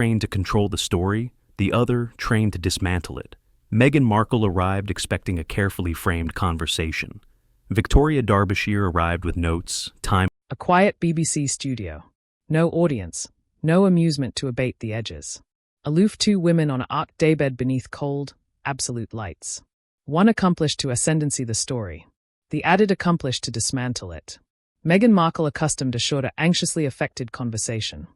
trained to control the story, the other trained to dismantle it. Meghan Markle arrived expecting a carefully framed conversation. Victoria Derbyshire arrived with notes, time. A quiet BBC studio. No audience, no amusement to abate the edges. Aloof two women on an arched daybed beneath cold, absolute lights. One accomplished to ascendancy the story. The added accomplished to dismantle it. Meghan Markle accustomed to shorter, anxiously affected conversation.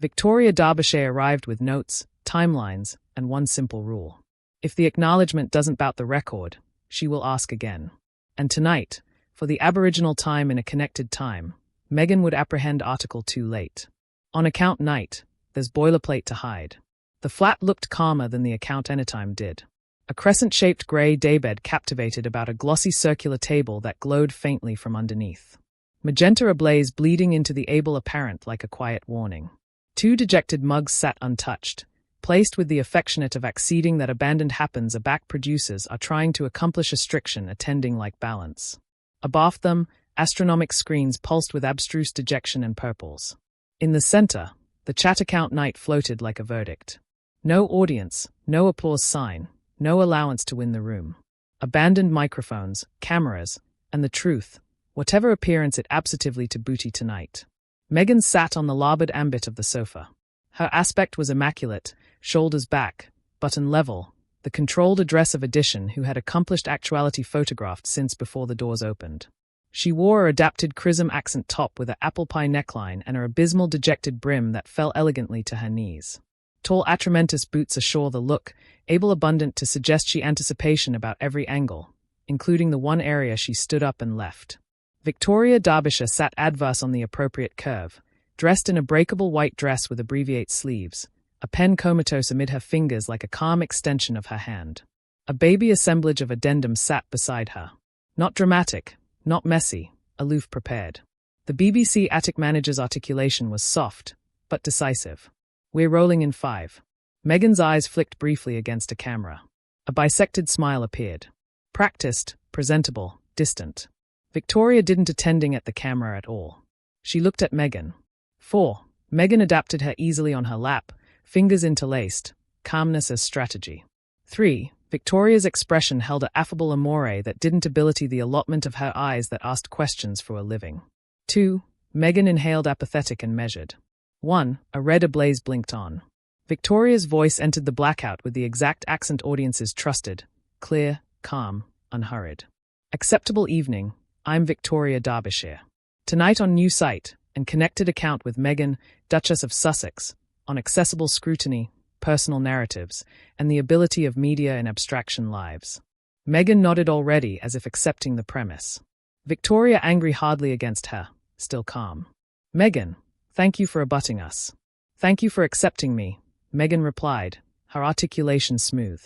Victoria Derbyshire arrived with notes, timelines, and one simple rule. If the acknowledgement doesn't bout the record, she will ask again. And tonight, for the Aboriginal time in a connected time, Meghan would apprehend Article too late. On account night, there's boilerplate to hide. The flat looked calmer than the account anytime did. A crescent-shaped grey daybed captivated about a glossy circular table that glowed faintly from underneath. Magenta ablaze bleeding into the able apparent like a quiet warning. Two dejected mugs sat untouched, placed with the affectionate of acceding that abandoned happens aback producers are trying to accomplish a striction attending like balance. Abaft them, astronomic screens pulsed with abstruse dejection and purples. In the center, the chat account night floated like a verdict. No audience, no applause sign, no allowance to win the room. Abandoned microphones, cameras, and the truth, whatever appearance it absentatively to booty tonight. Meghan sat on the larboard ambit of the sofa. Her aspect was immaculate, shoulders back, button level, the controlled address of Edition who had accomplished actuality photographed since before the doors opened. She wore her adapted chrism accent top with an apple pie neckline and her abysmal dejected brim that fell elegantly to her knees. Tall atramentous boots assure the look, able abundant to suggest she anticipation about every angle, including the one area she stood up and left. Victoria Derbyshire sat adverse on the appropriate curve, dressed in a breakable white dress with abbreviate sleeves, a pen comatose amid her fingers like a calm extension of her hand. A baby assemblage of addendums sat beside her. Not dramatic, not messy, aloof prepared. The BBC attic manager's articulation was soft, but decisive. We're rolling in 5. Meghan's eyes flicked briefly against a camera. A bisected smile appeared. Practiced, presentable, distant. Victoria didn't attending at the camera at all. She looked at Meghan. 4. Meghan adapted her easily on her lap, fingers interlaced, calmness as strategy. 3. Victoria's expression held an affable amore that didn't ability the allotment of her eyes that asked questions for a living. 2. Meghan inhaled apathetic and measured. 1. A red ablaze blinked on. Victoria's voice entered the blackout with the exact accent audiences trusted, clear, calm, unhurried. Acceptable evening, I'm Victoria Derbyshire. Tonight on Newsnight, and connected account with Meghan, Duchess of Sussex, on accessible scrutiny, personal narratives, and the ability of media in abstraction lives. Meghan nodded already as if accepting the premise. Victoria angry hardly against her, still calm. Meghan, thank you for abutting us. Thank you for accepting me, Meghan replied, her articulation smooth.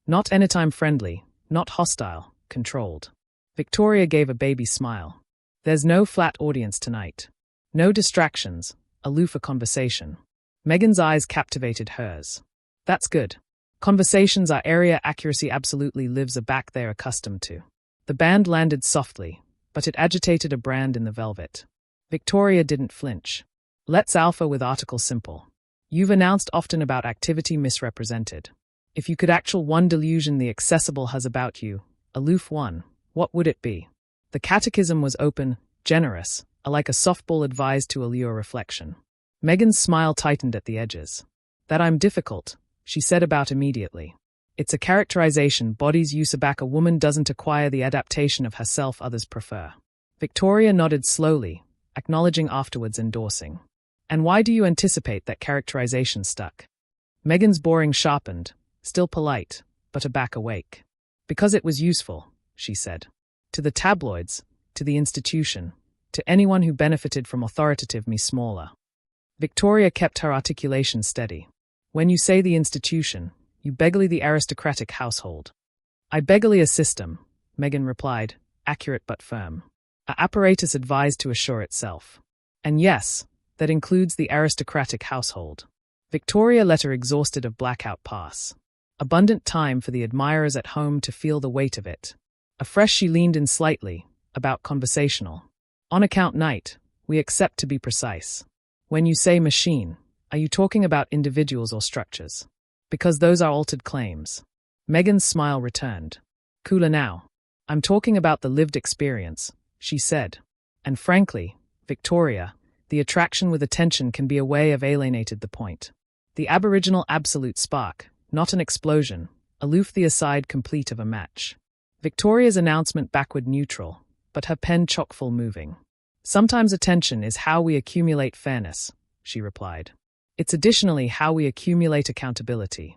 Not anytime friendly, not hostile, controlled. Victoria gave a baby smile. There's no flat audience tonight. No distractions, aloof a conversation. Meghan's eyes captivated hers. That's good. Conversations are area accuracy absolutely lives aback they're accustomed to. The band landed softly, but it agitated a brand in the velvet. Victoria didn't flinch. Let's alpha with article simple. You've announced often about activity misrepresented. If you could actual one delusion the accessible has about you, aloof one, what would it be? The catechism was open, generous, like a softball advised to allure reflection. Meghan's smile tightened at the edges. That I'm difficult, she said about immediately. It's a characterization bodies use aback a woman doesn't acquire the adaptation of herself others prefer. Victoria nodded slowly, acknowledging afterwards endorsing. And why do you anticipate that characterization stuck? Meghan's boring sharpened, still polite, but aback awake. Because it was useful, she said. To the tabloids, to the institution, to anyone who benefited from authoritative me smaller. Victoria kept her articulation steady. When you say the institution, you beggarly the aristocratic household. I beggarly a system, Meghan replied, accurate but firm. A apparatus advised to assure itself. And yes, that includes the aristocratic household. Victoria let her exhausted of blackout pass. Abundant time for the admirers at home to feel the weight of it. Afresh she leaned in slightly, about conversational. On account night, we accept to be precise. When you say machine, Are you talking about individuals or structures? Because those are altered claims. Meghan's smile returned. Cooler now. I'm talking about the lived experience, she said. And frankly, Victoria, the attraction with attention can be a way of alienated the point. The aboriginal absolute spark, not an explosion, aloof the aside complete of a match. Victoria's announcement backward neutral, but her pen chock-full moving. Sometimes attention is how we accumulate fairness, she replied. It's additionally how we accumulate accountability.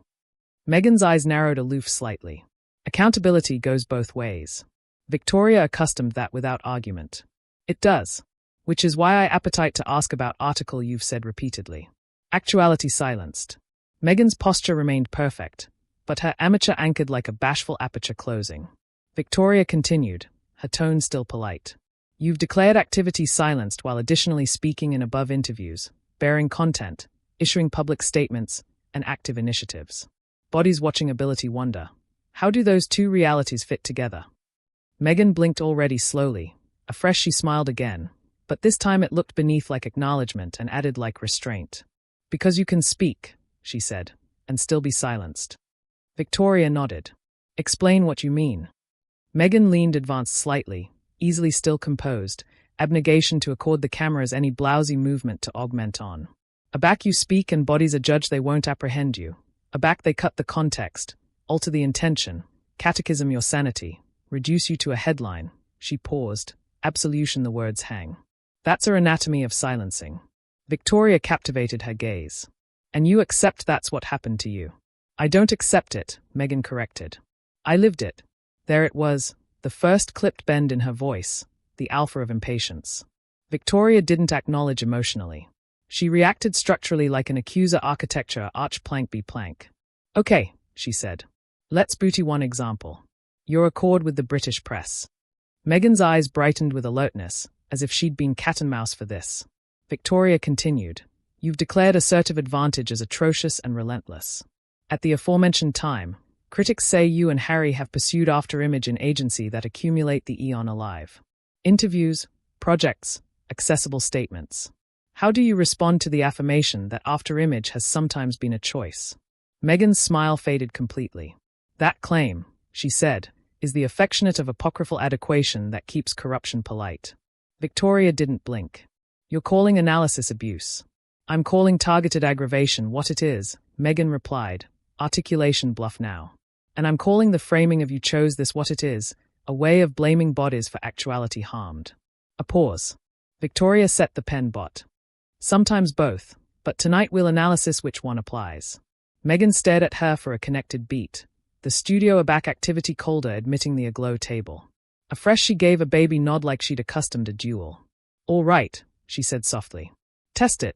Meghan's eyes narrowed aloof slightly. Accountability goes both ways. Victoria accustomed that without argument. It does. Which is why I appetite to ask about article you've said repeatedly. Actuality silenced. Meghan's posture remained perfect, but her amateur anchored like a bashful aperture closing. Victoria continued, her tone still polite. You've declared activity silenced while additionally speaking in above interviews, bearing content, issuing public statements, and active initiatives. Bodies watching ability wonder. How do those two realities fit together? Meghan blinked already slowly. Afresh she smiled again, but this time it looked beneath like acknowledgement and added like restraint. Because you can speak, she said, and still be silenced. Victoria nodded. Explain what you mean. Meghan leaned advanced slightly, easily still composed, abnegation to accord the cameras any blousy movement to augment on. Aback you speak and bodies adjudge they won't apprehend you. Aback they cut the context, alter the intention, catechism your sanity, reduce you to a headline. She paused, absolution the words hang. That's her anatomy of silencing. Victoria captivated her gaze. And you accept that's what happened to you. I don't accept it, Meghan corrected. I lived it. There it was, the first clipped bend in her voice, the alpha of impatience. Victoria didn't acknowledge emotionally. She reacted structurally like an accuser architecture arch plank be plank. Okay, she said. Let's booty one example. Your accord with the British press. Meghan's eyes brightened with alertness, as if she'd been cat and mouse for this. Victoria continued. You've declared assertive advantage as atrocious and relentless. At the aforementioned time, critics say you and Harry have pursued after-image and agency that accumulate the eon alive. Interviews, projects, accessible statements. How do you respond to the affirmation that after-image has sometimes been a choice? Meghan's smile faded completely. That claim, she said, is the affectionate of apocryphal adequation that keeps corruption polite. Victoria didn't blink. You're calling analysis abuse. I'm calling targeted aggravation what it is, Meghan replied, articulation bluff now. And I'm calling the framing of you chose this what it is, a way of blaming bodies for actuality harmed. A pause. Victoria set the pen bot. Sometimes both, but tonight we'll analysis which one applies. Meghan stared at her for a connected beat, the studio aback activity colder admitting the aglow table. Afresh she gave a baby nod like she'd accustomed a duel. All right, she said softly. Test it.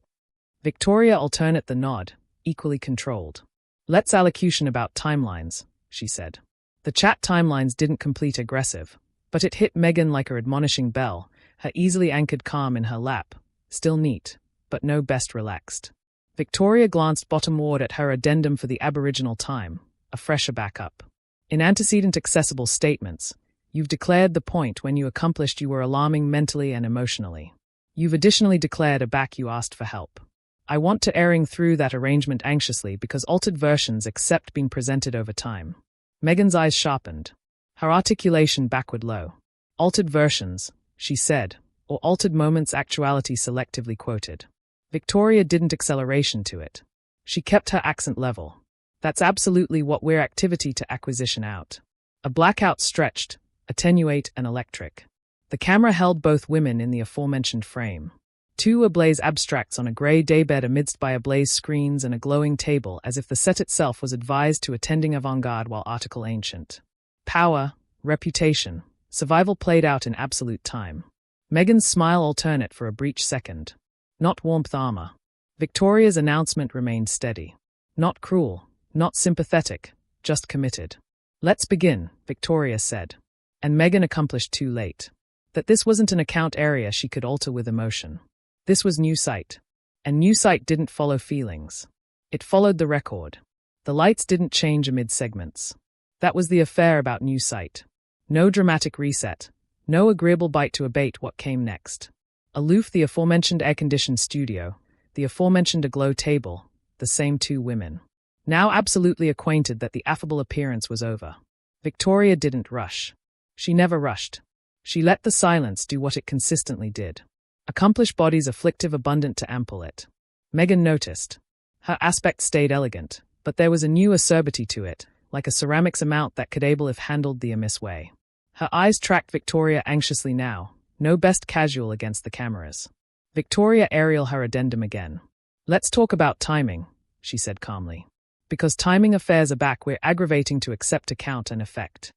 Victoria alternate the nod, equally controlled. Let's allocution about timelines, she said. The chat timelines didn't complete aggressive, but it hit Meghan like her admonishing bell, her easily anchored calm in her lap, still neat, but no best relaxed. Victoria glanced bottomward at her addendum for the Aboriginal time, a fresher backup. In antecedent accessible statements, you've declared the point when you accomplished you were alarming mentally and emotionally. You've additionally declared aback you asked for help. I want to airing through that arrangement anxiously because altered versions accept being presented over time. Meghan's eyes sharpened. Her articulation backward low. Altered versions, she said, or altered moments actuality selectively quoted. Victoria didn't acceleration to it. She kept her accent level. That's absolutely what we're activity to acquisition out. A blackout stretched, attenuate and electric. The camera held both women in the aforementioned frame. Two ablaze abstracts on a grey daybed amidst by ablaze screens and a glowing table as if the set itself was advised to attending avant-garde while article ancient. Power, reputation, survival played out in absolute time. Meghan's smile alternate for a brief second. Not warmth armor. Victoria's announcement remained steady. Not cruel, not sympathetic, just committed. Let's begin, Victoria said. And Meghan accomplished too late. That this wasn't an account area she could alter with emotion. This was Newsnight. And Newsnight didn't follow feelings. It followed the record. The lights didn't change amid segments. That was the affair about Newsnight. No dramatic reset. No agreeable bite to abate what came next. Aloof the aforementioned air-conditioned studio, the aforementioned aglow table, the same two women. Now absolutely acquainted that the affable appearance was over. Victoria didn't rush. She never rushed. She let the silence do what it consistently did. Accomplished bodies afflictive abundant to ample it. Meghan noticed. Her aspect stayed elegant, but there was a new acerbity to it, like a ceramics amount that could able if handled the amiss way. Her eyes tracked Victoria anxiously now, no best casual against the cameras. Victoria aerial her addendum again. Let's talk about timing, she said calmly. Because timing affairs are back, we're aggravating to accept account and effect.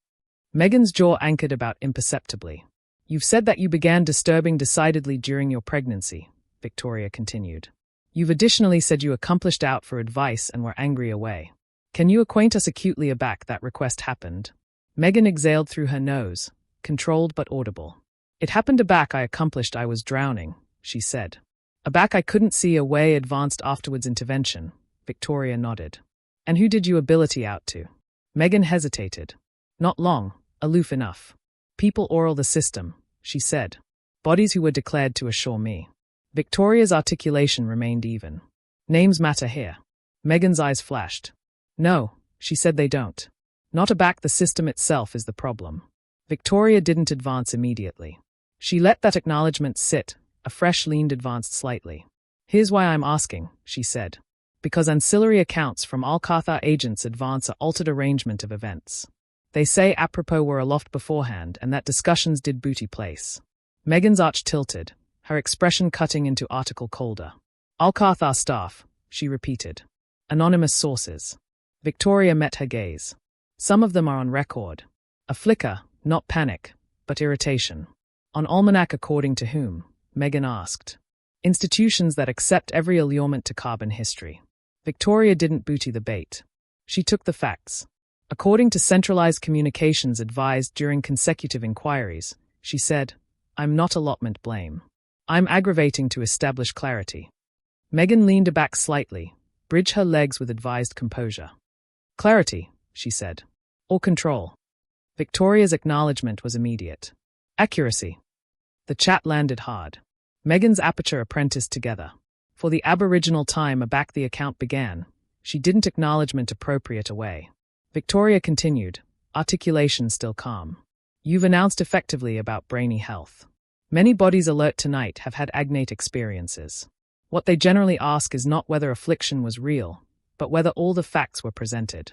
Meghan's jaw anchored about imperceptibly. You've said that you began disturbing decidedly during your pregnancy, Victoria continued. You've additionally said you accomplished out for advice and were angry away. Can you acquaint us acutely aback that request happened? Meghan exhaled through her nose, controlled but audible. It happened aback I accomplished I was drowning, she said. Aback I couldn't see a way advanced afterwards intervention, Victoria nodded. And who did you ability out to? Meghan hesitated. Not long, aloof enough. People oral the system, she said. Bodies who were declared to assure me. Victoria's articulation remained even. Names matter here. Meghan's eyes flashed. No, she said they don't. Not aback the system itself is the problem. Victoria didn't advance immediately. She let that acknowledgement sit, a fresh leaned advanced slightly. Here's why I'm asking, she said. Because ancillary accounts from Alcatha agents advance a altered arrangement of events. They say apropos were aloft beforehand and that discussions did booty place. Meghan's arch tilted, her expression cutting into article colder. Alcatha staff, she repeated. Anonymous sources. Victoria met her gaze. Some of them are on record. A flicker, not panic, but irritation. On almanac according to whom? Meghan asked. Institutions that accept every allurement to carbon history. Victoria didn't booty the bait. She took the facts. According to centralized communications advised during consecutive inquiries, she said, I'm not allotment blame. I'm aggravating to establish clarity. Meghan leaned back slightly, bridged her legs with advised composure. Clarity, she said. Or control. Victoria's acknowledgement was immediate. Accuracy. The chat landed hard. Meghan's aperture apprenticed together. For the aboriginal time aback the account began, she didn't acknowledgement appropriate away. Victoria continued, articulation still calm. You've announced effectively about brainy health. Many bodies alert tonight have had agnate experiences. What they generally ask is not whether affliction was real, but whether all the facts were presented.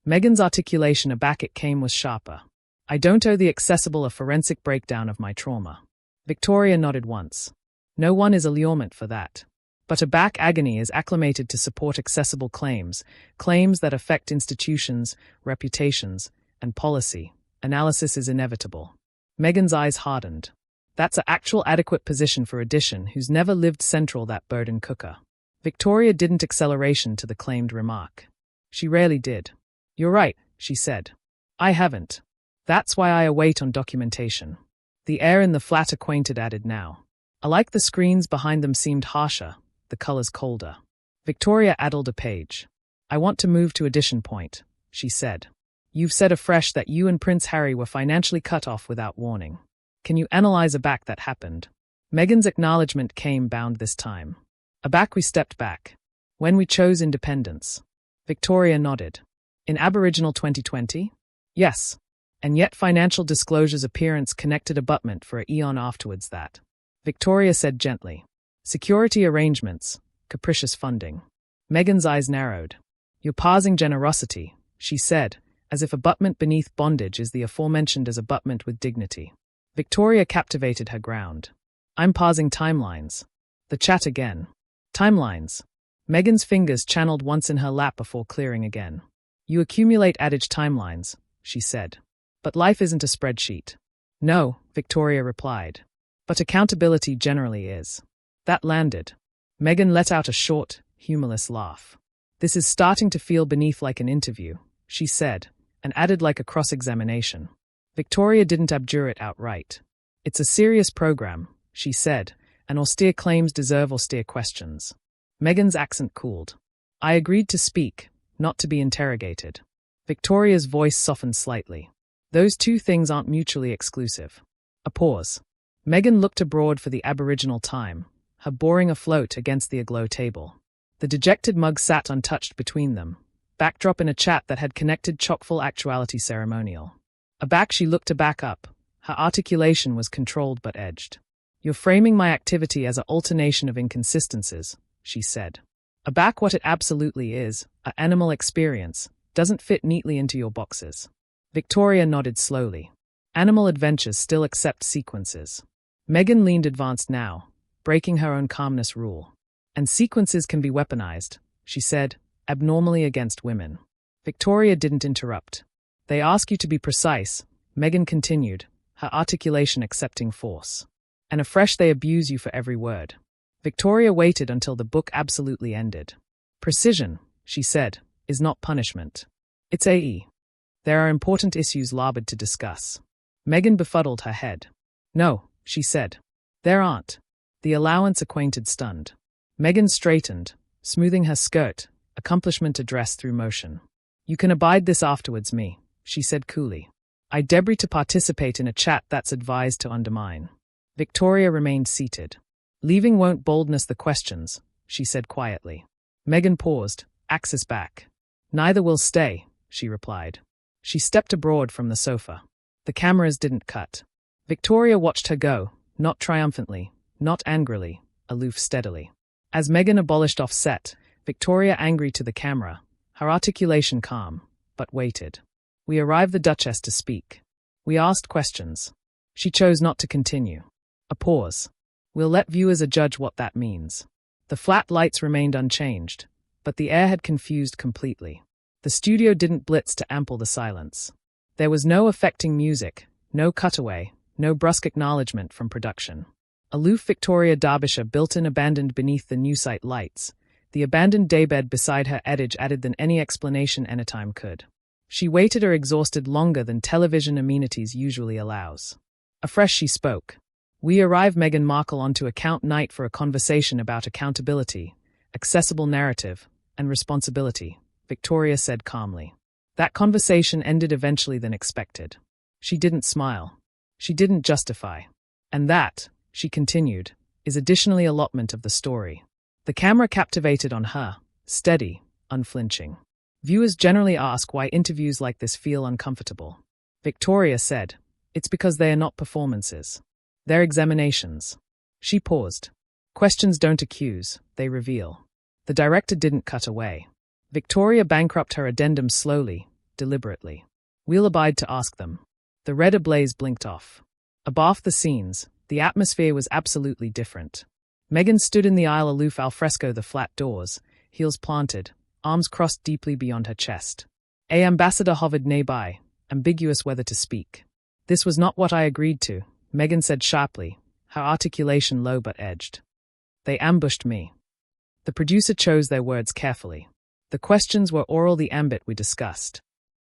Meghan's articulation aback it came was sharper. I don't owe the accessible a forensic breakdown of my trauma. Victoria nodded once. No one is allurement for that. But aback agony is acclimated to support accessible claims, claims that affect institutions, reputations, and policy. Analysis is inevitable. Meghan's eyes hardened. That's an actual adequate position for addition who's never lived central that burden cooker. Victoria didn't acceleration to the claimed remark. She rarely did. You're right, she said. I haven't. That's why I await on documentation. The air in the flat acquainted added now. Alike the screens behind them seemed harsher, the colors colder. Victoria addled a page. I want to move to addition point, she said. You've said afresh that you and Prince Harry were financially cut off without warning. Can you analyze aback that happened? Meghan's acknowledgement came bound this time. Aback we stepped back. When we chose independence. Victoria nodded. In Aboriginal 2020? Yes. And yet financial disclosure's appearance connected abutment for an eon afterwards that. Victoria said gently. Security arrangements, capricious funding. Meghan's eyes narrowed. You're parsing generosity, she said, as if abutment beneath bondage is the aforementioned as abutment with dignity. Victoria captivated her ground. I'm parsing timelines. The chat again. Timelines. Meghan's fingers channeled once in her lap before clearing again. You accumulate adage timelines, she said. But life isn't a spreadsheet. No, Victoria replied. But accountability generally is. That landed. Meghan let out a short, humorless laugh. This is starting to feel beneath like an interview, she said, and added like a cross-examination. Victoria didn't abjure it outright. It's a serious program, she said, and austere claims deserve austere questions. Meghan's accent cooled. I agreed to speak, not to be interrogated. Victoria's voice softened slightly. Those two things aren't mutually exclusive. A pause. Meghan looked abroad for the aboriginal time, her boring afloat against the aglow table. The dejected mug sat untouched between them, backdrop in a chat that had connected chock-full actuality ceremonial. Aback, she looked to back up. Her articulation was controlled but edged. "You're framing my activity as an alternation of inconsistencies," she said. Aback, what it absolutely is, an animal experience, doesn't fit neatly into your boxes. Victoria nodded slowly. Animal adventures still accept sequences. Meghan leaned advanced now, breaking her own calmness rule. "And sequences can be weaponized," she said, abnormally against women. Victoria didn't interrupt. "They ask you to be precise," Meghan continued, her articulation accepting force. "And afresh they abuse you for every word." Victoria waited until the book absolutely ended. "Precision," she said, "is not punishment. It's AE. There are important issues labored to discuss." Meghan befuddled her head. "No," she said. "There aren't." The allowance acquainted stunned. Meghan straightened, smoothing her skirt, accomplishment addressed through motion. "You can abide this afterwards, me," she said coolly. "I debris to participate in a chat that's advised to undermine." Victoria remained seated. "Leaving won't boldness the questions," she said quietly. Meghan paused, axis back. "Neither will stay," she replied. She stepped abroad from the sofa. The cameras didn't cut. Victoria watched her go, not triumphantly, not angrily, aloof steadily. As Meghan abolished offset, Victoria angry to the camera, her articulation calm, but waited. "We arrived the Duchess to speak. We asked questions. She chose not to continue." A pause. "We'll let viewers adjudge what that means." The flat lights remained unchanged, but the air had confused completely. The studio didn't blitz to ample the silence. There was no affecting music, no cutaway, no brusque acknowledgement from production. Aloof Victoria Derbyshire built-in abandoned beneath the Newsnight lights, the abandoned daybed beside her adage added than any explanation anytime could. She waited or exhausted longer than television amenities usually allows. Afresh she spoke. "We arrive Meghan Markle onto account night for a conversation about accountability, accessible narrative, and responsibility," Victoria said calmly. That conversation ended eventually than expected. She didn't smile. She didn't justify. "And that," she continued, "is additionally allotment of the story." The camera captivated on her, steady, unflinching. Viewers generally ask why interviews like this feel uncomfortable. Victoria said, "It's because they are not performances. They're examinations." She paused. "Questions don't accuse, they reveal." The director didn't cut away. Victoria bankrupted her addendum slowly, deliberately. "We'll abide to ask them." The red ablaze blinked off. Above the scenes, the atmosphere was absolutely different. Meghan stood in the aisle aloof al fresco the flat doors, heels planted, arms crossed deeply beyond her chest. A ambassador hovered nearby, ambiguous whether to speak. "This was not what I agreed to," Meghan said sharply, her articulation low but edged. "They ambushed me." The producer chose their words carefully. "The questions were oral, the ambit we discussed."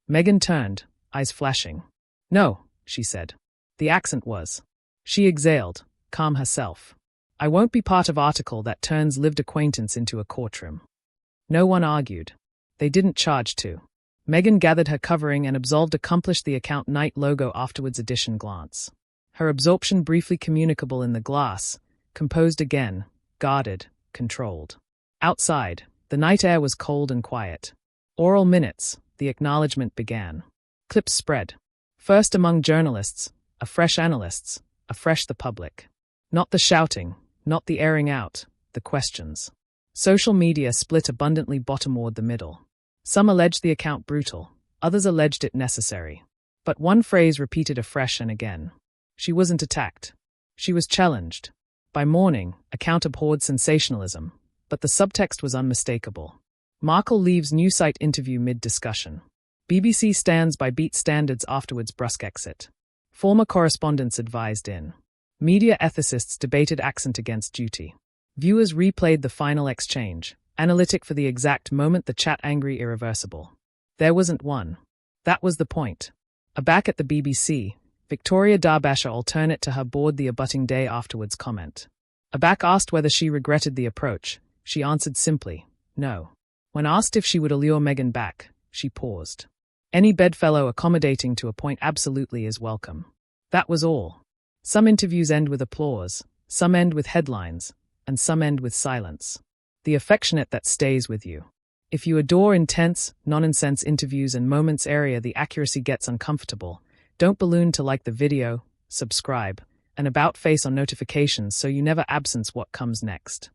Meghan turned, eyes flashing. "No," she said. The accent was. She exhaled, calm herself. "I won't be part of article that turns lived acquaintance into a courtroom." No one argued. They didn't charge to. Meghan gathered her covering and absolved accomplished the account night logo afterwards edition glance. Her absorption briefly communicable in the glass, composed again, guarded, controlled. Outside, the night air was cold and quiet. Oral minutes, the acknowledgement began. Clips spread. First among journalists, afresh analysts, afresh the public. Not the shouting, not the airing out, the questions. Social media split abundantly bottomward the middle. Some alleged the account brutal, others alleged it necessary. But one phrase repeated afresh and again. She wasn't attacked. She was challenged. By morning, account abhorred sensationalism, but the subtext was unmistakable. Markle leaves Newsnight interview mid-discussion. BBC stands by beat standards afterwards brusque exit. Former correspondents advised in. Media ethicists debated accent against duty. Viewers replayed the final exchange, analytic for the exact moment the chat angry irreversible. There wasn't one. That was the point. Aback at the BBC, Victoria Derbyshire alternate to her board the abutting day afterwards comment. Aback asked whether she regretted the approach. She answered simply, no. When asked if she would allure Meghan back, she paused. Any bedfellow accommodating to a point absolutely is welcome. That was all. Some interviews end with applause, some end with headlines, and some end with silence. The affectionate that stays with you. If you adore intense, non-nonsense interviews and moments area the accuracy gets uncomfortable, don't balloon to like the video, subscribe, and about face on notifications so you never absence what comes next.